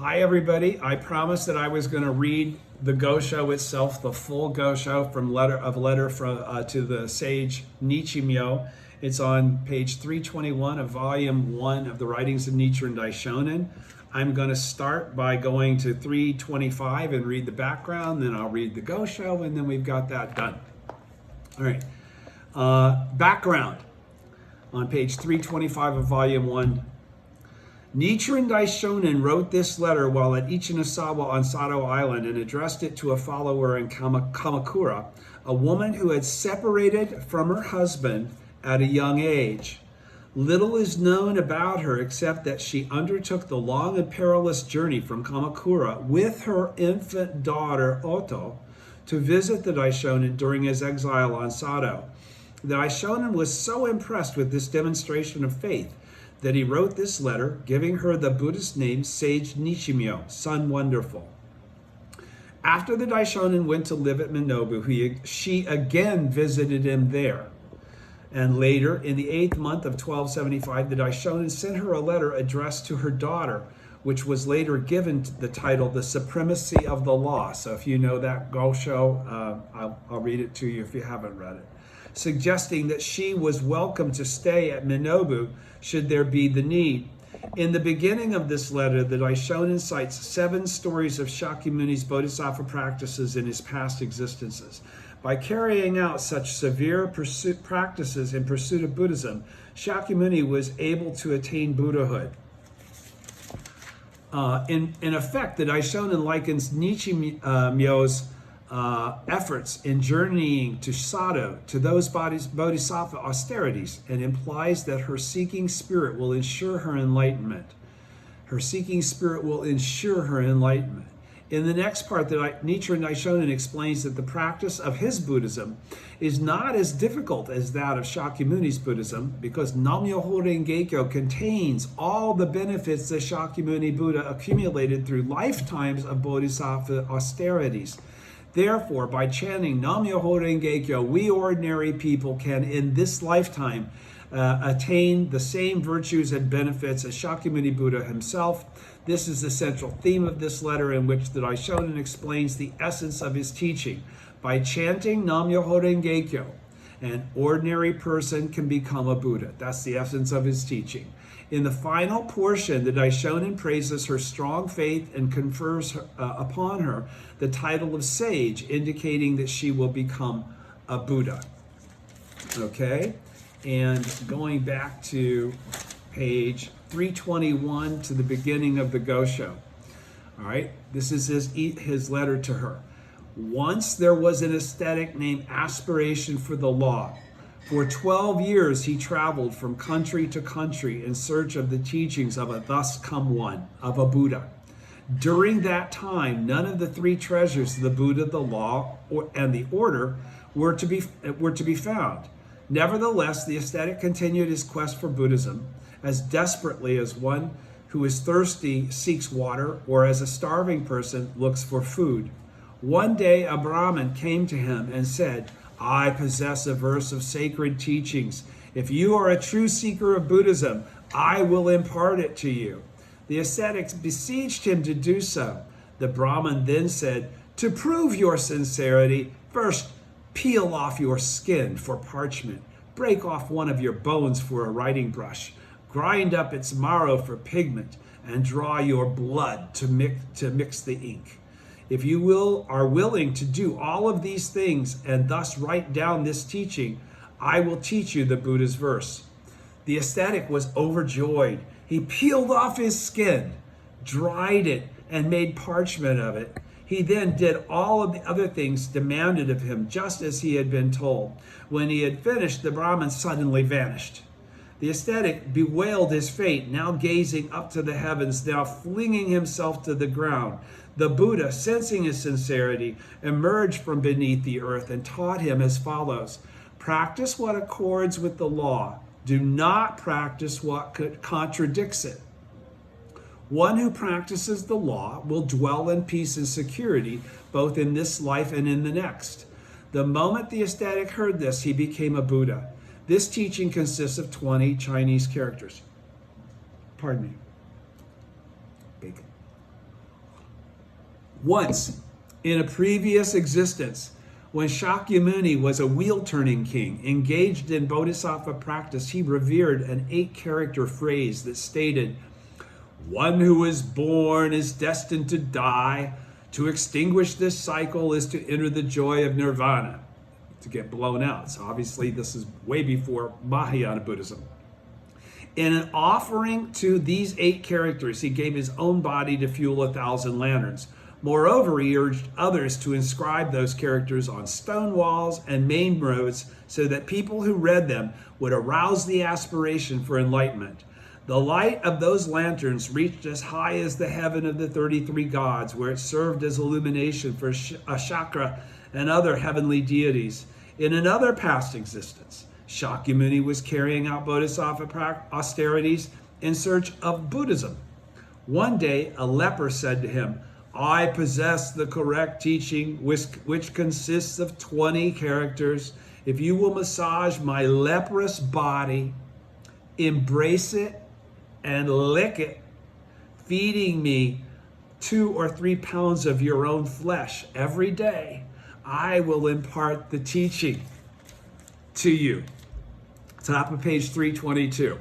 Hi everybody. I promised that I was going to read the Gosho itself, the full Gosho from letter from to the sage Nichimyo. It's on page 321 of volume 1 of the writings of Nichiren Daishonin. I'm going to start by going to 325 and read the background, then I'll read the Gosho, and then we've got that done. All right. Background on page 325 of volume 1. Nichiren Daishonin wrote this letter while at Ichinosawa on Sado Island and addressed it to a follower in Kamakura, a woman who had separated from her husband at a young age. Little is known about her except that she undertook the long and perilous journey from Kamakura with her infant daughter Oto to visit the Daishonin during his exile on Sado. The Daishonin was so impressed with this demonstration of faith that he wrote this letter, giving her the Buddhist name Sage Nichimyo, Son Wonderful. After the Daishonin went to live at Minobu, she again visited him there. And later, in the 8th month of 1275, the Daishonin sent her a letter addressed to her daughter, which was later given the title, The Supremacy of the Law. So if you know that Gosho, I'll read it to you if you haven't read it. Suggesting that she was welcome to stay at Minobu should there be the need. In the beginning of this letter, the Daishonin cites 7 stories of Shakyamuni's bodhisattva practices in his past existences. By carrying out such severe practices in pursuit of Buddhism, Shakyamuni was able to attain buddhahood. In effect, the Daishonin likens Nichimyo's efforts in journeying to Sado to those bodhisattva austerities and implies that her seeking spirit will ensure her enlightenment. Her seeking spirit will ensure her enlightenment. In the next part, Nichiren Daishonin explains that the practice of his Buddhism is not as difficult as that of Shakyamuni's Buddhism because Nam-myoho Renge-kyo contains all the benefits that Shakyamuni Buddha accumulated through lifetimes of bodhisattva austerities. Therefore, by chanting Nam-myoho Renge-kyo, we ordinary people can, in this lifetime, attain the same virtues and benefits as Shakyamuni Buddha himself. This is the central theme of this letter, in which the Daishonin explains the essence of his teaching. By chanting Nam-myoho Renge-kyo, an ordinary person can become a Buddha. That's the essence of his teaching. In the final portion, the Daishonin praises her strong faith and confers upon her the title of sage, indicating that she will become a Buddha. Okay? And going back to page 321 to the beginning of the Gosho. All right? This is his letter to her. Once there was an ascetic named Aspiration for the Law. For 12 years, he traveled from country to country in search of the teachings of a thus come one, of a Buddha. During that time, none of the 3 treasures, the Buddha, the law, and the order, were to be found. Nevertheless, the ascetic continued his quest for Buddhism as desperately as one who is thirsty seeks water, or as a starving person looks for food. One day, a Brahmin came to him and said, I possess a verse of sacred teachings. If you are a true seeker of Buddhism, I will impart it to you. The ascetics besieged him to do so. The Brahmin then said, to prove your sincerity, first peel off your skin for parchment, break off one of your bones for a writing brush, grind up its marrow for pigment, and draw your blood to mix the ink. If you are willing to do all of these things and thus write down this teaching, I will teach you the Buddha's verse. The ascetic was overjoyed. He peeled off his skin, dried it, and made parchment of it. He then did all of the other things demanded of him, just as he had been told. When he had finished, the Brahmin suddenly vanished. The ascetic bewailed his fate, now gazing up to the heavens, now flinging himself to the ground. The Buddha, sensing his sincerity, emerged from beneath the earth and taught him as follows. Practice what accords with the law. Do not practice what contradicts it. One who practices the law will dwell in peace and security, both in this life and in the next. The moment the ascetic heard this, he became a Buddha. This teaching consists of 20 Chinese characters. Pardon me. Bacon. Once, in a previous existence, when Shakyamuni was a wheel-turning king, engaged in bodhisattva practice, he revered an 8-character phrase that stated, "One who is born is destined to die. To extinguish this cycle is to enter the joy of nirvana," to get blown out. So obviously this is way before Mahayana Buddhism. In an offering to these 8 characters, he gave his own body to fuel 1,000 lanterns. Moreover, he urged others to inscribe those characters on stone walls and main roads so that people who read them would arouse the aspiration for enlightenment. The light of those lanterns reached as high as the heaven of the 33 gods, where it served as illumination for Shakra and other heavenly deities. In another past existence, Shakyamuni was carrying out bodhisattva austerities in search of Buddhism. One day, a leper said to him, "I possess the correct teaching, which consists of 20 characters. If you will massage my leprous body, embrace it, and lick it, feeding me 2 or 3 pounds of your own flesh every day, I will impart the teaching to you." Top of page 322.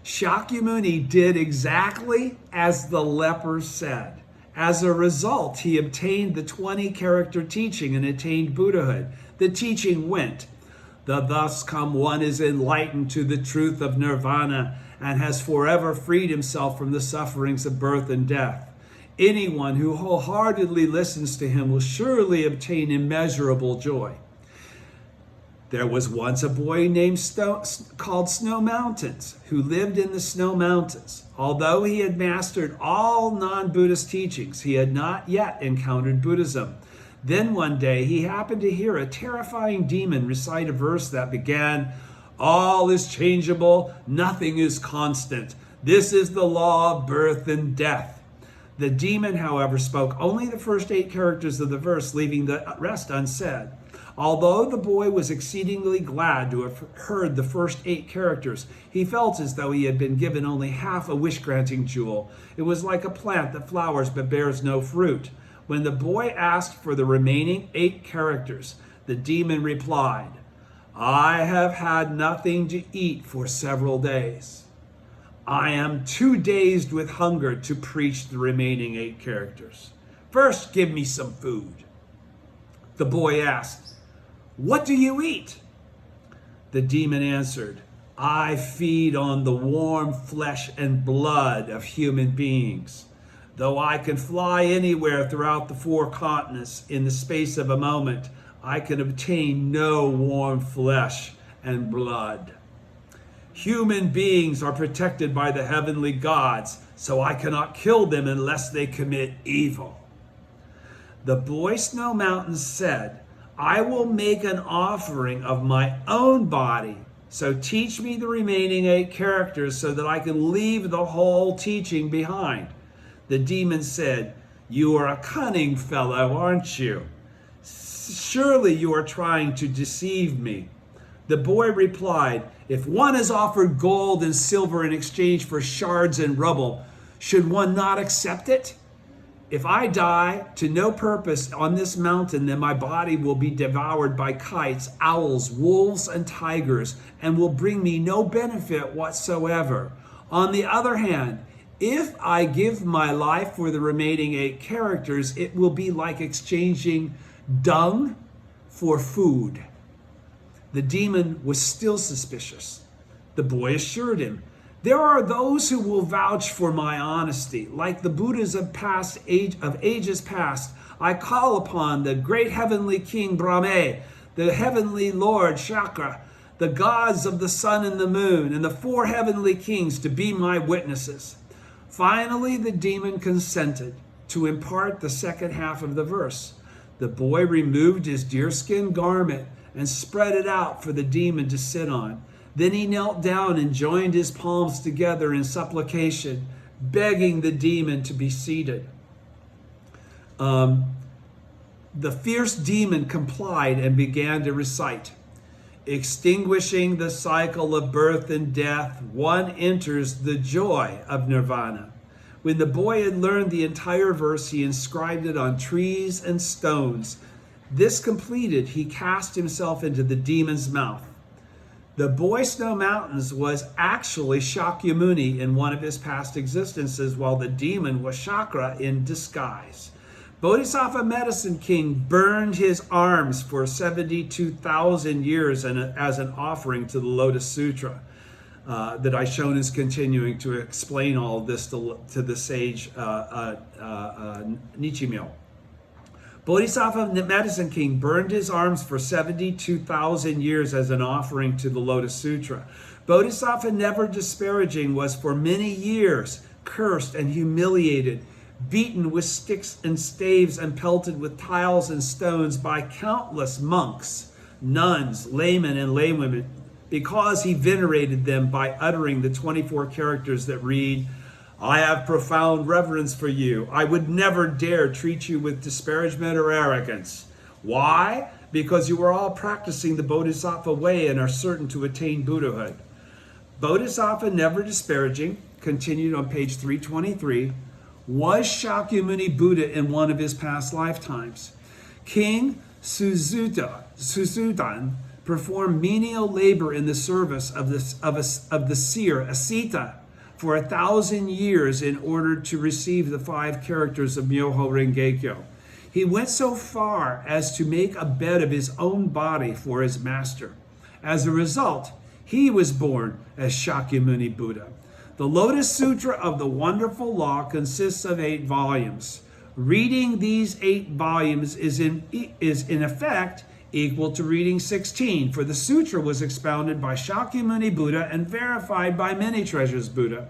Shakyamuni did exactly as the leper said. As a result, he obtained the 20-character teaching and attained Buddhahood. The teaching went, "The thus come one is enlightened to the truth of nirvana and has forever freed himself from the sufferings of birth and death. Anyone who wholeheartedly listens to him will surely obtain immeasurable joy." There was once a boy named called Snow Mountains, who lived in the Snow Mountains. Although he had mastered all non-Buddhist teachings, he had not yet encountered Buddhism. Then one day he happened to hear a terrifying demon recite a verse that began, "All is changeable, nothing is constant. This is the law of birth and death." The demon, however, spoke only the first 8 characters of the verse, leaving the rest unsaid. Although the boy was exceedingly glad to have heard the first 8 characters, he felt as though he had been given only half a wish-granting jewel. It was like a plant that flowers but bears no fruit. When the boy asked for the remaining 8 characters, the demon replied, "I have had nothing to eat for several days. I am too dazed with hunger to preach the remaining 8 characters. First, give me some food." The boy asked, "What do you eat?" The demon answered, "I feed on the warm flesh and blood of human beings. Though I can fly anywhere throughout the 4 continents in the space of a moment, I can obtain no warm flesh and blood. Human beings are protected by the heavenly gods, so I cannot kill them unless they commit evil." The boy Snow Mountains said, "I will make an offering of my own body, so teach me the remaining 8 characters so that I can leave the whole teaching behind." The demon said, "You are a cunning fellow, aren't you? Surely you are trying to deceive me." The boy replied, "If one is offered gold and silver in exchange for shards and rubble, should one not accept it? If I die to no purpose on this mountain, then my body will be devoured by kites, owls, wolves, and tigers, and will bring me no benefit whatsoever. On the other hand, if I give my life for the remaining 8 characters, it will be like exchanging dung for food." The demon was still suspicious. The boy assured him, "There are those who will vouch for my honesty. Like the Buddhas of ages past, I call upon the great heavenly king Brahma, the heavenly lord Shakra, the gods of the sun and the moon, and the 4 heavenly kings to be my witnesses." Finally, the demon consented to impart the second half of the verse. The boy removed his deerskin garment and spread it out for the demon to sit on. Then he knelt down and joined his palms together in supplication, begging the demon to be seated. The fierce demon complied and began to recite, "Extinguishing the cycle of birth and death, one enters the joy of nirvana. When the boy had learned the entire verse, he inscribed it on trees and stones. This completed, he cast himself into the demon's mouth. The boy Snow Mountains was actually Shakyamuni in one of his past existences, while the demon was Chakra in disguise. Bodhisattva Medicine King burned his arms for 72,000 years as an offering to the Lotus Sutra. That Aishonin is continuing to explain all of this to the sage Nichimyo. Bodhisattva Medicine King burned his arms for 72,000 years as an offering to the Lotus Sutra. Bodhisattva Never Disparaging was for many years cursed and humiliated, beaten with sticks and staves and pelted with tiles and stones by countless monks, nuns, laymen, and laywomen, because he venerated them by uttering the 24 characters that read, "I have profound reverence for you. I would never dare treat you with disparagement or arrogance." Why? Because you are all practicing the Bodhisattva way and are certain to attain Buddhahood. Bodhisattva Never Disparaging, continued on page 323, was Shakyamuni Buddha in one of his past lifetimes. King Suzudan performed menial labor in the service of the seer Asita for 1,000 years in order to receive the 5 characters of Myoho Rengekyo. He went so far as to make a bed of his own body for his master. As a result, he was born as Shakyamuni Buddha. The Lotus Sutra of the Wonderful Law consists of 8 volumes. Reading these 8 volumes is in effect equal to reading 16, for the sutra was expounded by Shakyamuni Buddha and verified by Many Treasures Buddha.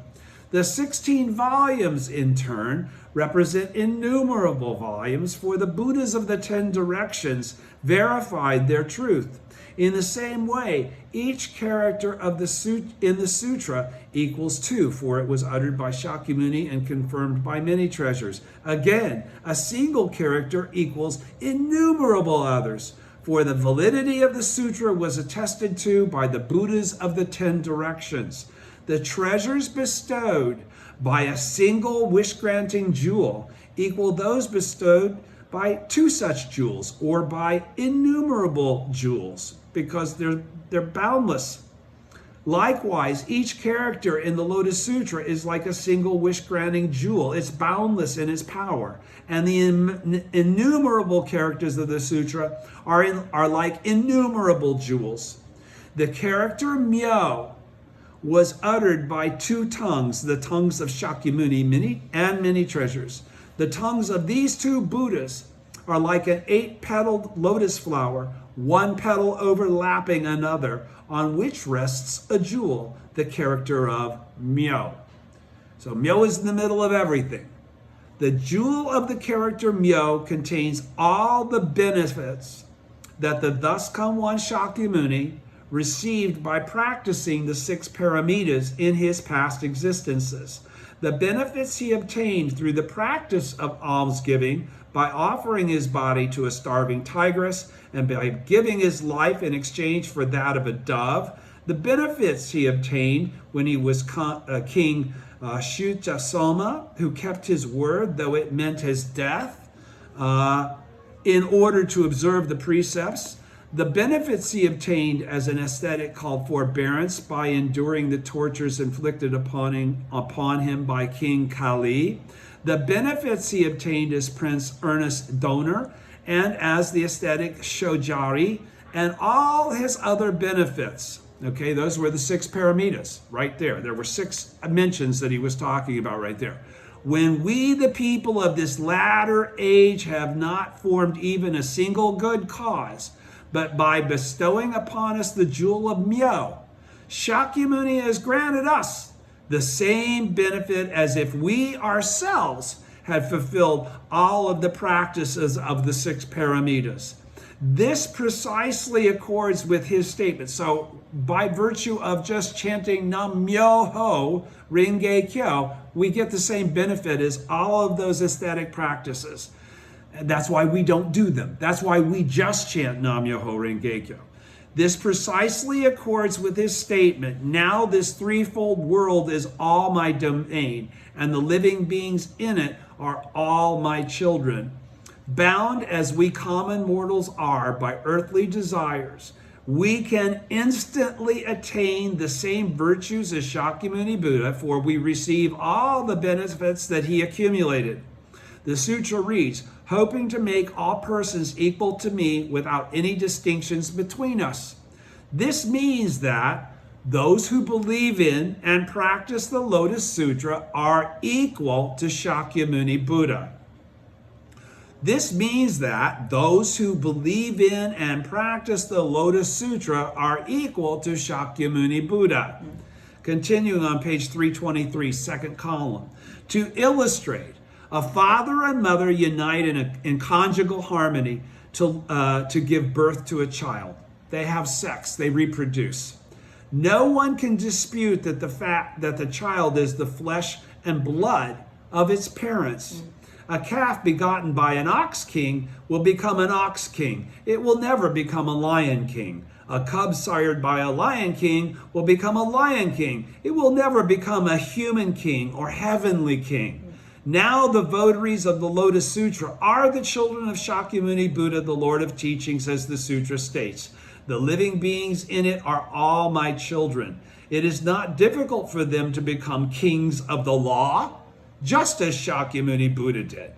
The 16 volumes, in turn, represent innumerable volumes, for the Buddhas of the 10 directions verified their truth. In the same way, each character of in the sutra equals 2, for it was uttered by Shakyamuni and confirmed by Many Treasures. Again, a single character equals innumerable others, for the validity of the sutra was attested to by the Buddhas of the 10 directions. The treasures bestowed by a single wish-granting jewel equal those bestowed by 2 such jewels, or by innumerable jewels, because they're boundless. Likewise, each character in the Lotus Sutra is like a single wish-granting jewel. It's boundless in its power. And the innumerable characters of the sutra are like innumerable jewels. The character Myo was uttered by 2 tongues, the tongues of Shakyamuni and Many Treasures. The tongues of these 2 Buddhas are like an 8-petaled lotus flower, one petal overlapping another, on which rests a jewel, the character of Myo. So Myo is in the middle of everything. The jewel of the character Myo contains all the benefits that the thus come one Shakyamuni received by practicing the 6 paramitas in his past existences. The benefits he obtained through the practice of almsgiving by offering his body to a starving tigress and by giving his life in exchange for that of a dove. The benefits he obtained when he was King Shutasoma, who kept his word, though it meant his death, in order to observe the precepts. The benefits he obtained as an ascetic called forbearance by enduring the tortures inflicted upon him by King Kali. The benefits he obtained as Prince Earnest Donor and as the ascetic Shojari, and all his other benefits. Okay, those were the 6 paramitas right there. There were 6 mentions that he was talking about right there. When we, the people of this latter age, have not formed even a single good cause, but by bestowing upon us the jewel of Myo, Shakyamuni has granted us the same benefit as if we ourselves had fulfilled all of the practices of the 6 paramitas. This precisely accords with his statement. So by virtue of just chanting Nam Myoho Renge Kyo, we get the same benefit as all of those aesthetic practices. And that's why we don't do them. That's why we just chant Nam Myoho Renge Kyo. This precisely accords with his statement, now this threefold world is all my domain, and the living beings in it are all my children. Bound as we common mortals are by earthly desires, we can instantly attain the same virtues as Shakyamuni Buddha, for we receive all the benefits that he accumulated. The sutra reads, hoping to make all persons equal to me without any distinctions between us. This means that those who believe in and practice the Lotus Sutra are equal to Shakyamuni Buddha. This means that those who believe in and practice the Lotus Sutra are equal to Shakyamuni Buddha. Continuing on page 323, second column. To illustrate, a father and mother unite in conjugal harmony to give birth to a child. They have sex, they reproduce. No one can dispute that the fact that the child is the flesh and blood of its parents. A calf begotten by an ox king will become an ox king. It will never become a lion king. A cub sired by a lion king will become a lion king. It will never become a human king or heavenly king. Now the votaries of the Lotus Sutra are the children of Shakyamuni Buddha, the Lord of Teachings, as the sutra states. The living beings in it are all my children. It is not difficult for them to become kings of the law, just as Shakyamuni Buddha did.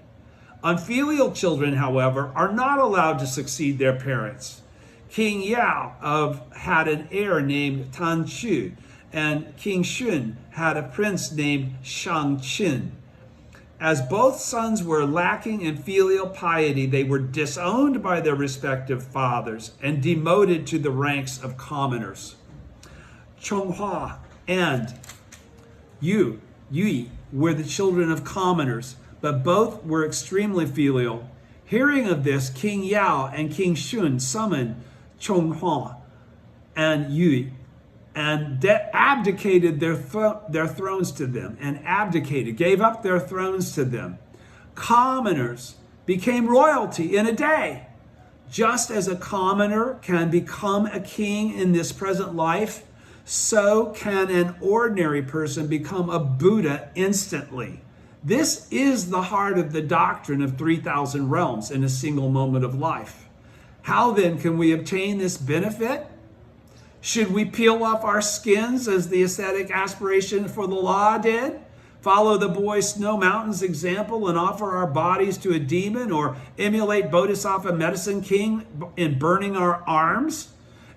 Unfilial children, however, are not allowed to succeed their parents. King Yao had an heir named Tan Chu, and King Shun had a prince named Shang Qin. As both sons were lacking in filial piety, they were disowned by their respective fathers and demoted to the ranks of commoners. Chonghua and Yui were the children of commoners, but both were extremely filial. Hearing of this, King Yao and King Shun summoned Chonghua and Yui and abdicated their thrones to them, gave up their thrones to them. Commoners became royalty in a day. Just as a commoner can become a king in this present life, so can an ordinary person become a Buddha instantly. This is the heart of the doctrine of 3,000 realms in a single moment of life. How then can we obtain this benefit? Should we peel off our skins as the ascetic aspiration for the law did? Follow the boy Snow Mountain's example and offer our bodies to a demon, or emulate Bodhisattva Medicine King in burning our arms?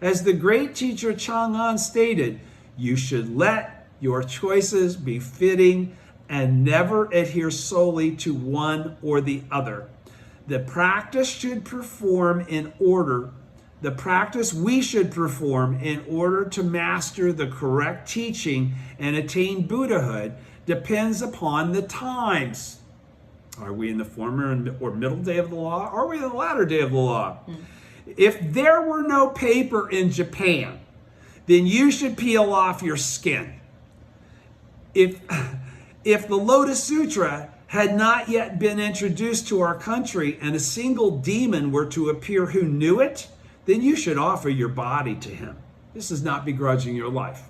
As the great teacher Chang'an stated, you should let your choices be fitting and never adhere solely to one or the other. The practice we should perform in order to master the correct teaching and attain Buddhahood depends upon the times. Are we in the former or middle day of the law? Or are we in the latter day of the law? If there were no paper in Japan, then you should peel off your skin. If the Lotus Sutra had not yet been introduced to our country and a single demon were to appear who knew it, then you should offer your body to him. This is not begrudging your life.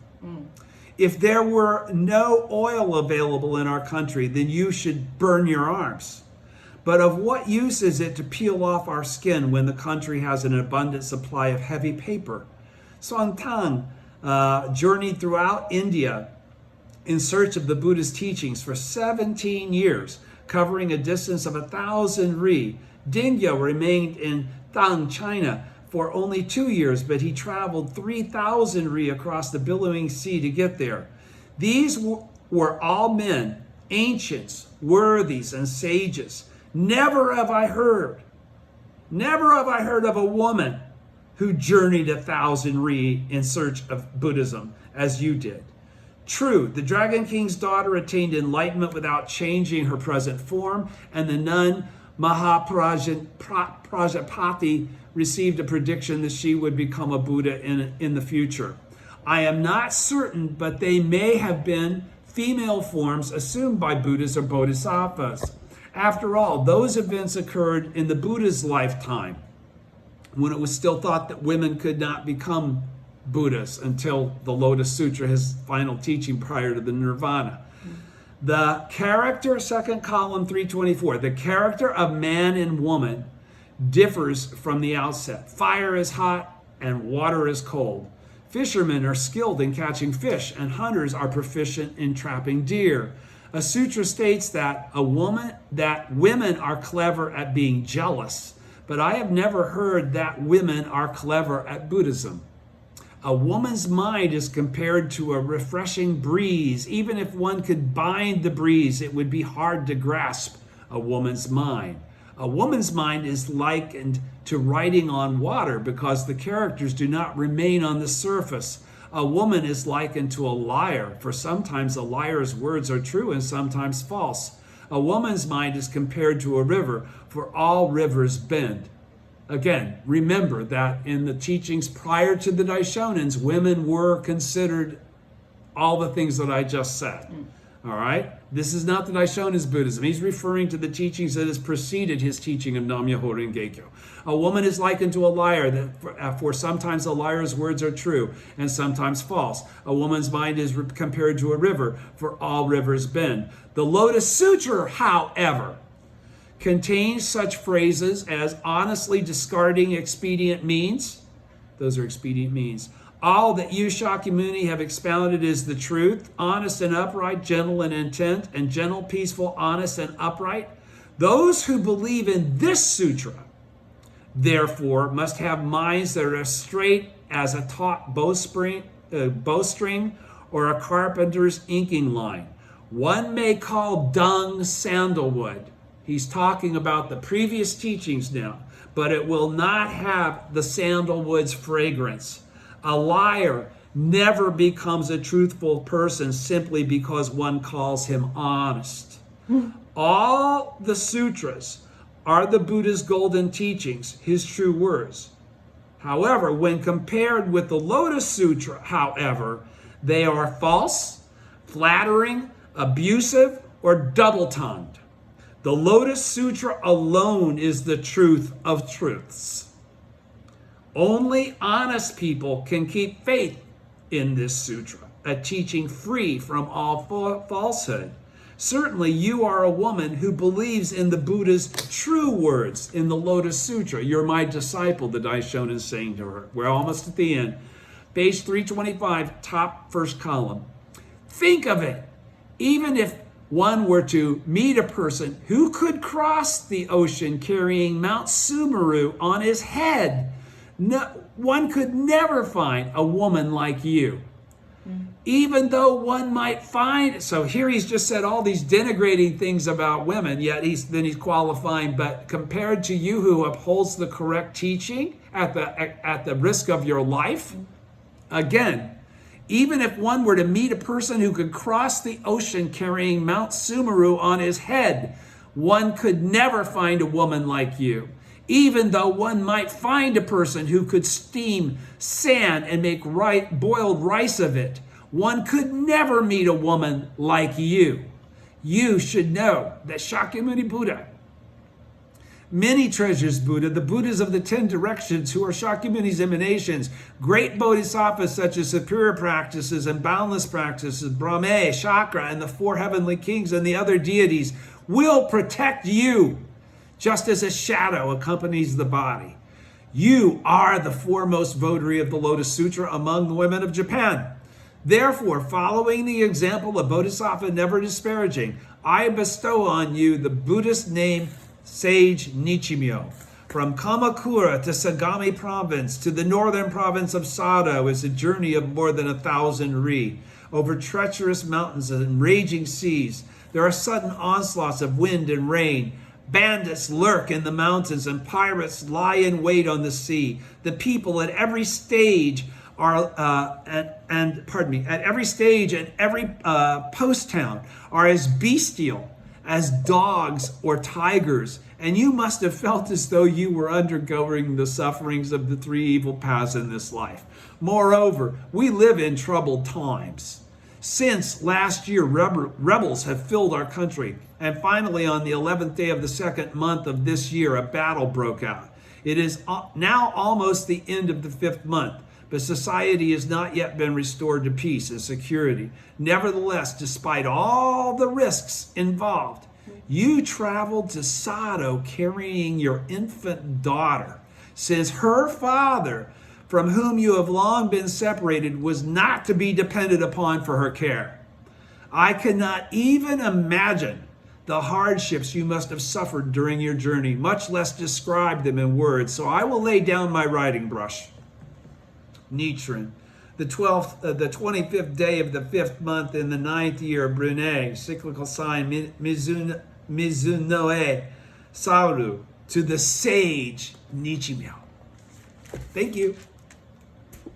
If there were no oil available in our country, then you should burn your arms. But of what use is it to peel off our skin when the country has an abundant supply of heavy paper? Suan Tang journeyed throughout India in search of the Buddha's teachings for 17 years, covering a distance of 1,000 ri. Dingya remained in Tang, China, for only 2 years, but he traveled 3,000 ri across the billowing sea to get there. These were all men, ancients, worthies, and sages. Never have I heard of a woman who journeyed 1,000 ri in search of Buddhism as you did. True, the Dragon King's daughter attained enlightenment without changing her present form, and the nun Mahaprajapati received a prediction that she would become a Buddha in the future. I am not certain, but they may have been female forms assumed by Buddhas or Bodhisattvas. After all, those events occurred in the Buddha's lifetime. when it was still thought that women could not become Buddhas until the Lotus Sutra, his final teaching prior to the Nirvana. The character, second column, 324, the character of man and woman differs from the outset. Fire is hot and water is cold. Fishermen are skilled in catching fish, and hunters are proficient in trapping deer. A sutra states that women are clever at being jealous, but I have never heard that women are clever at Buddhism. A woman's mind is compared to a refreshing breeze. Even if one could bind the breeze, it would be hard to grasp a woman's mind. A woman's mind is likened to writing on water because the characters do not remain on the surface. A woman is likened to a liar, for sometimes a liar's words are true and sometimes false. A woman's mind is compared to a river, for all rivers bend. Again, remember that in the teachings prior to the Daishonins, women were considered all the things that I just said. All right? This is not the Daishonins Buddhism. He's referring to the teachings that has preceded his teaching of Nam-myoho Renge-kyo. A woman is likened to a liar, for sometimes a liar's words are true and sometimes false. A woman's mind is compared to a river, for all rivers bend. The Lotus Sutra, however, contains such phrases as honestly discarding expedient means. Those are expedient means. All that you, Shakyamuni, have expounded is the truth, honest and upright, gentle in intent, and gentle, peaceful, honest, and upright. Those who believe in this sutra, therefore, must have minds that are as straight as a taut bowstring or a carpenter's inking line. One may call dung sandalwood. He's talking about the previous teachings now, but it will not have the sandalwood's fragrance. A liar never becomes a truthful person simply because one calls him honest. All the sutras are the Buddha's golden teachings, his true words. However, when compared with the Lotus Sutra, however, they are false, flattering, abusive, or double-tongued. The Lotus Sutra alone is the truth of truths. Only honest people can keep faith in this sutra, a teaching free from all falsehood. Certainly you are a woman who believes in the Buddha's true words in the Lotus Sutra. You're my disciple, the Daishonin is saying to her. We're almost at the end. Page 325, top first column. Think of it. Even if one were to meet a person who could cross the ocean carrying Mount Sumeru on his head, one could never find a woman like you. Even though one might find, so here he's just said all these denigrating things about women, yet he's qualifying, but compared to you who upholds the correct teaching at the risk of your life, again, even if one were to meet a person who could cross the ocean carrying Mount Sumeru on his head, one could never find a woman like you. Even though one might find a person who could steam sand and make boiled rice of it, one could never meet a woman like you. You should know that Shakyamuni Buddha, many treasures Buddha, the Buddhas of the 10 directions who are Shakyamuni's emanations, great bodhisattvas such as superior practices and boundless practices, Brahma, Chakra, and the 4 heavenly kings and the other deities will protect you, just as a shadow accompanies the body. You are the foremost votary of the Lotus Sutra among the women of Japan. Therefore, following the example of Bodhisattva never disparaging, I bestow on you the Buddhist name Sage Nichimyo. From Kamakura to Sagami province to the northern province of Sado is a journey of more than 1,000 ri. Over treacherous mountains and raging seas, there are sudden onslaughts of wind and rain. Bandits lurk in the mountains and pirates lie in wait on the sea. The people at every stage at every stage and every post town are as bestial as dogs or tigers, and you must have felt as though you were undergoing the sufferings of the 3 evil paths in this life. Moreover, we live in troubled times. Since last year, rebels have filled our country, and finally on the 11th day of the 2nd month of this year, a battle broke out. It is now almost the end of the 5th month, but society has not yet been restored to peace and security. Nevertheless, despite all the risks involved, you traveled to Sado carrying your infant daughter, since her father, from whom you have long been separated, was not to be depended upon for her care. I cannot even imagine the hardships you must have suffered during your journey, much less describe them in words, so I will lay down my writing brush. Nichiren, the 25th day of the 5th month in the 9th year of Brunei, cyclical sign Mizunoe Sauru, to the sage Nichimyo. Thank you.